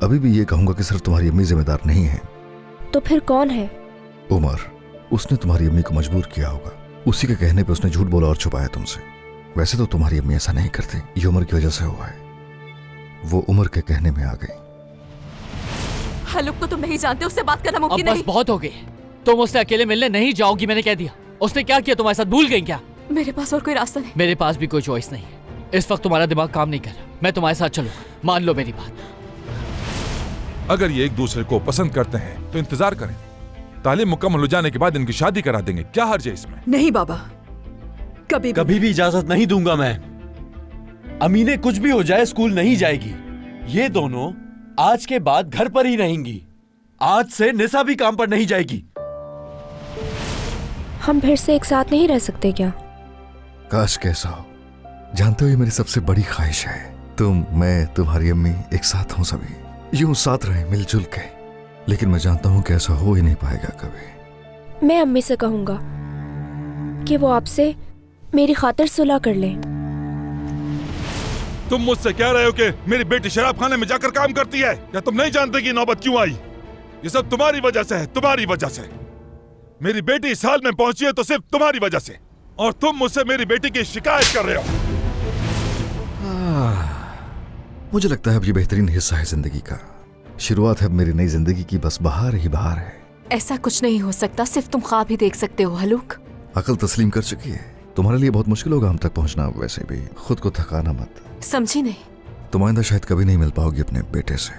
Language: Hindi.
अभी भी ये कहूंगा कि सिर्फ तुम्हारी अम्मी जिम्मेदार नहीं है। तो फिर कौन है? उमर, उसने तुम्हारी अम्मी को मजबूर किया होगा। उसी के कहने पे उसने झूठ बोला और छुपाया तुमसे। वैसे तो तुम्हारी अम्मी ऐसा नहीं करती, ये उमर की वजह से हुआ है। वो उमर के कहने में आ गई। हलुक को तुम नहीं जानते, उससे बात करना मुमकिन नहीं। बस बहुत हो गई, तुम उससे अकेले मिलने नहीं जाओगी, मैंने कह दिया। उसने क्या किया, तुम्हारे साथ भूल गई क्या? मेरे पास और कोई रास्ता नहीं। मेरे पास भी कोई चॉइस नहीं। इस वक्त तुम्हारा दिमाग काम नहीं कर रहा। मैं तुम्हारे साथ चलूंगा, मान लो मेरी बात। अगर ये एक दूसरे को पसंद करते हैं तो इंतजार करें। तालीम मुकम्मल हो जाने के बाद इनकी शादी करा देंगे, क्या हर्ज है इसमें? नहीं बाबा, कभी भी इजाजत नहीं दूंगा मैं। अमीने कुछ भी हो जाए स्कूल नहीं जाएगी। ये दोनों आज के बाद घर पर ही रहेंगी। आज से निशा भी काम पर नहीं जाएगी। हम फिर से एक साथ नहीं रह सकते क्या? काश कैसा हो। जानते हो ये मेरी सबसे बड़ी ख्वाहिश है, तुम, मैं, तुम्हारी अम्मी एक साथ हों, सभी यूं साथ रहें मिलजुल के। लेकिन मैं जानता हूं कि ऐसा हो ही नहीं पाएगा कभी। मैं अम्मी से कहूंगा कि वो आपसे मेरी खातिर सुलह कर लें। तुम मुझसे कह रहे हो कि मेरी बेटी शराब खाने में जाकर काम करती है? या तुम नहीं जानते कि नौबत क्यों आई? ये सब तुम्हारी वजह से है, तुम्हारी वजह से। मेरी बेटी इस हाल में पहुंची है तो सिर्फ तुम्हारी वजह से, और तुम मुझसे मेरी बेटी की शिकायत कर रहे हो। मुझे लगता है अब ये बेहतरीन हिस्सा है जिंदगी का। शुरुआत है अब मेरी नई जिंदगी की, बस बाहर ही बाहर है। ऐसा कुछ नहीं हो सकता, सिर्फ तुम ख्वाब ही देख सकते हो हलुक। अकल तस्लीम कर चुकी है। तुम्हारे लिए बहुत मुश्किल होगा हम तक पहुंचना। वैसे भी खुद को थकाना मत। समझी नहीं? तुम आइंदा शायद कभी नहीं मिल पाओगी अपने बेटे से।